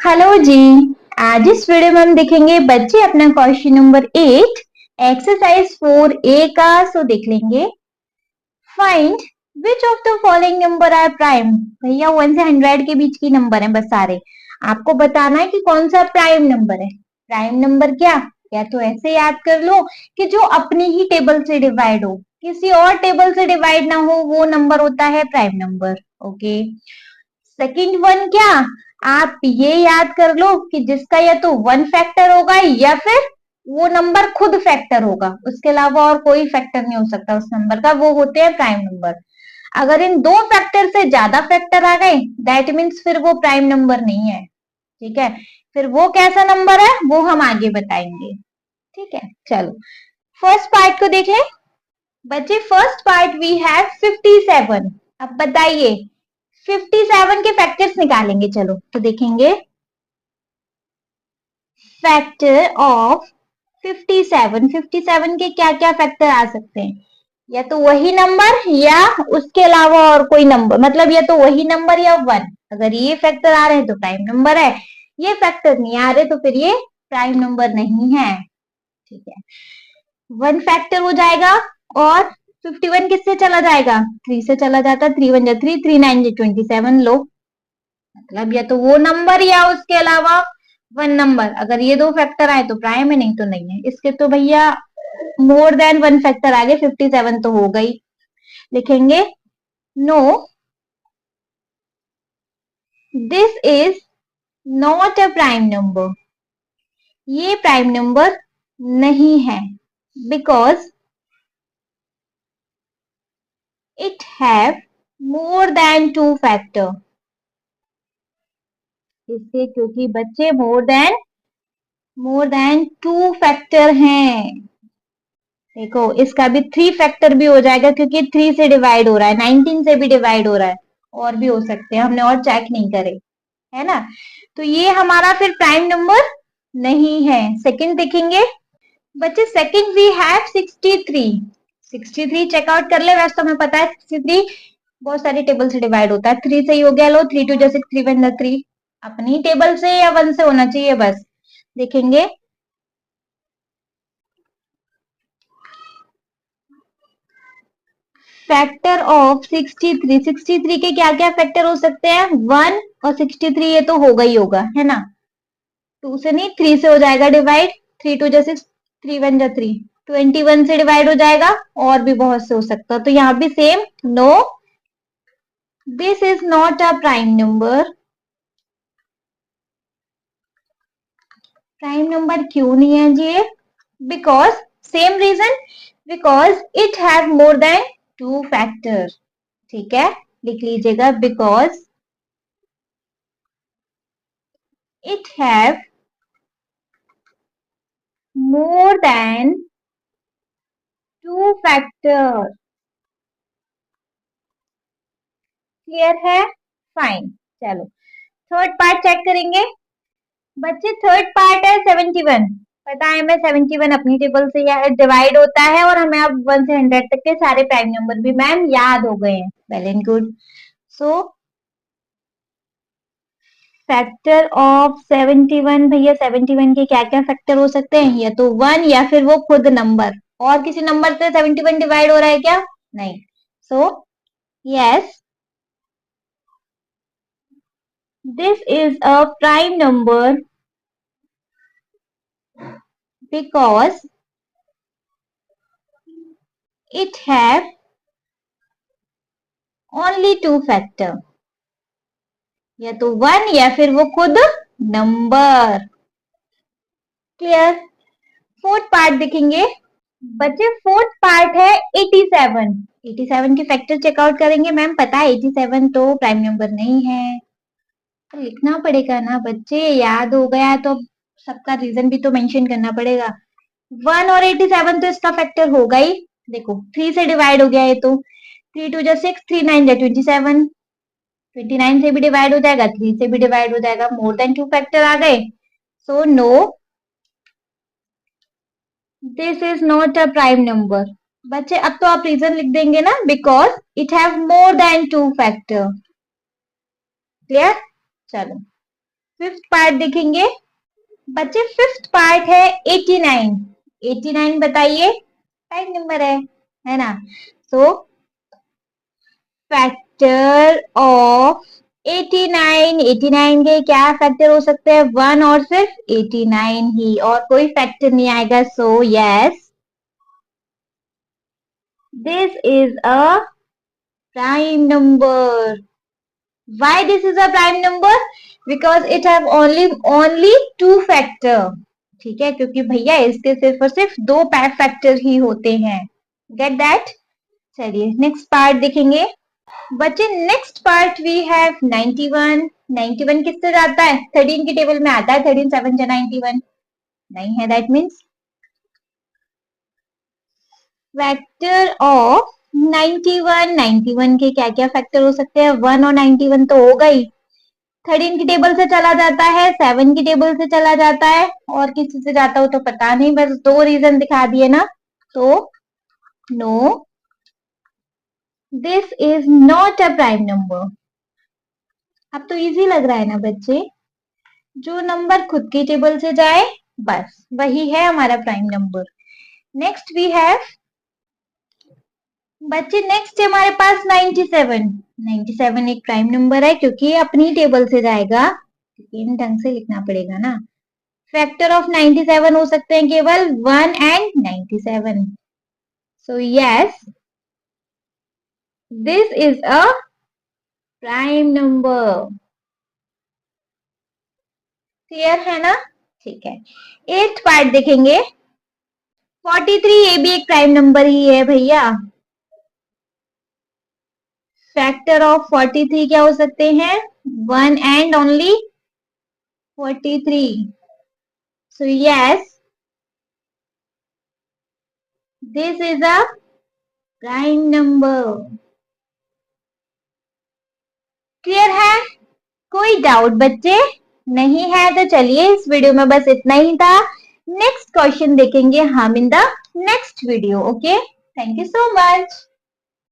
Hello जी। आज इस video में हम देखेंगे बच्चे अपना क्वेश्चन नंबर 8 एक्सरसाइज 4A का। सो देख लेंगे। Find which of the following number are prime. भैया 1 से 100 के बीच की नंबर है बस सारे। आपको बताना है कि कौन सा प्राइम नंबर है। प्राइम नंबर क्या, या तो ऐसे याद कर लो कि जो अपनी ही टेबल से डिवाइड हो, किसी और टेबल से डिवाइड ना हो, वो नंबर होता है prime number. Okay. Second one क्या, आप ये याद कर लो कि जिसका या तो वन फैक्टर होगा या फिर वो नंबर खुद फैक्टर होगा, उसके अलावा और कोई फैक्टर नहीं हो सकता उस नंबर का, वो होते हैं प्राइम नंबर। अगर इन दो फैक्टर से ज्यादा फैक्टर आ गए दैट मीन्स फिर वो प्राइम नंबर नहीं है। ठीक है, फिर वो कैसा नंबर है वो हम आगे बताएंगे। ठीक है, चलो फर्स्ट पार्ट को देखें। बच्चे फर्स्ट पार्ट वी हैव 57। अब बताइए 57 के फैक्टर्स निकालेंगे। चलो तो देखेंगे फैक्टर ऑफ 57। 57 के क्या क्या फैक्टर आ सकते हैं, या तो वही नंबर या उसके अलावा और कोई नंबर, मतलब या तो वही नंबर या वन। अगर ये फैक्टर आ रहे हैं तो प्राइम नंबर है, ये फैक्टर नहीं आ रहे तो फिर ये प्राइम नंबर नहीं है। ठीक है, वन फैक्टर हो जाएगा और 51 किससे चला जाएगा, 3 से चला जाता है। 3 वन जा 3, 3 9 जा 27 लो। मतलब या तो वो नंबर या उसके अलावा वन नंबर। अगर ये दो फैक्टर आए तो प्राइम है, नहीं तो नहीं है। इसके तो भैया मोर देन वन फैक्टर आगे 57 तो हो गई। लिखेंगे no this is not a prime number. ये प्राइम नंबर नहीं है because it have more than two factor. इससे क्योंकि बच्चे मोर देन टू फैक्टर हैं। देखो इसका भी थ्री फैक्टर भी हो जाएगा क्योंकि 3 से डिवाइड हो रहा है, 19 से भी डिवाइड हो रहा है, और भी हो सकते हैं, हमने और चेक नहीं करे, है ना। तो ये हमारा फिर प्राइम नंबर नहीं है। सेकंड देखेंगे बच्चे। Second we have 63। 63 चेकआउट कर ले, वैसे तो हमें पता है 63 बहुत सारी टेबल से डिवाइड होता है। 3 से ही हो गया, लो 3 2 जैसे 3 1 3, अपनी टेबल से या वन से होना चाहिए बस। देखेंगे फैक्टर ऑफ 63। 63 के क्या क्या फैक्टर हो सकते हैं, वन और 63, ये तो होगा ही होगा, है ना। 2 से नहीं 3 से हो जाएगा डिवाइड। 3 2 जा 6, 3 1 जा 3, 21 से डिवाइड हो जाएगा, और भी बहुत से हो सकता है। तो यहाँ भी same, no this is not a prime number. Prime number क्यों नहीं है जी, because same reason, because it have more than two factor. ठीक है, लिख लीजिएगा because it have more than two factor. Clear है, फाइन। चलो थर्ड पार्ट चेक करेंगे। बच्चे थर्ड पार्ट है 71। पता है हमें 71 अपनी टेबल से डिवाइड होता है, और हमें अब 1 से 100 तक के सारे प्राइम नंबर भी मैम याद हो गए हैं। Well and good. So factor of 71, भैया 71 के क्या क्या फैक्टर हो सकते हैं, या तो वन या फिर वो खुद नंबर। और किसी नंबर से 71 डिवाइड हो रहा है क्या, नहीं। So yes this is a prime number because it have only two factor, या तो वन या फिर वो खुद नंबर। क्लियर। फोर्थ पार्ट देखेंगे बच्चे। फोर्थ पार्ट है 87। 87 के फैक्टर चेकआउट करेंगे। मैम पता है 87 तो प्राइम नंबर नहीं है, तो लिखना पड़ेगा ना बच्चे, याद हो गया तो सबका रीजन भी तो मेंशन करना पड़ेगा। वन और 87 तो इसका फैक्टर होगा ही। देखो 3 से डिवाइड हो गया ये तो, 3 2 जा 6, 3 9 जा 27, 29 से भी डिवाइड हो जाएगा, 3 से भी डिवाइड हो जाएगा, मोर देन टू फैक्टर आ गए। So no this is not a prime number. बच्चे अब तो आप रीजन लिख देंगे ना, because it have more than two factor. Clear. चलो फिफ्थ पार्ट देखेंगे बच्चे। फिफ्थ पार्ट है 89। 89 बताइए, प्राइम नंबर है ना। सो फैक्टर ऑफ 89, 89 के क्या फैक्टर हो सकते हैं? 1 और सिर्फ 89 ही, और कोई फैक्टर नहीं आएगा। So yes, this is a prime number. Why this is a prime number? Because it have only two factor। ठीक है, क्योंकि भैया इसके सिर्फ और सिर्फ दो फैक्टर ही होते हैं। Get that? चलिए नेक्स्ट पार्ट देखेंगे बच्चे। Next part we have 91। 91 किससे जाता है? 13 की टेबल में आता है। 13 7 जा 91 नहीं है, दैट मीन्स फैक्टर ऑफ 91। 91 के क्या क्या फैक्टर हो सकते हैं? 1 और 91 तो होगा ही। 13 की टेबल से चला जाता है, 7 की टेबल से चला जाता है, और किसी से जाता हो तो पता नहीं, बस दो रीजन दिखा दिए ना। तो no, this is not a prime number. अब तो इजी लग रहा है ना बच्चे? जो नंबर खुद की टेबल से जाए बस वही है हमारा prime number. Next we have बच्चे, नेक्स्ट है हमारे पास 97। 97 एक प्राइम नंबर है क्योंकि ये अपनी टेबल से जाएगा। इन ढंग से लिखना पड़ेगा ना। फैक्टर ऑफ 97 हो सकते हैं केवल 1 and 97। So yes, this is a prime number. Clear है ना? ठीक है, एट्थ पार्ट देखेंगे। 43 ये भी एक प्राइम नंबर ही है भैया। फैक्टर ऑफ 43 क्या हो सकते हैं? 1 and only 43। So yes, this is a prime number. Clear है? कोई डाउट बच्चे? नहीं है तो चलिए इस वीडियो में बस इतना ही था। नेक्स्ट क्वेश्चन देखेंगे हम in the next video. Okay, thank you so much.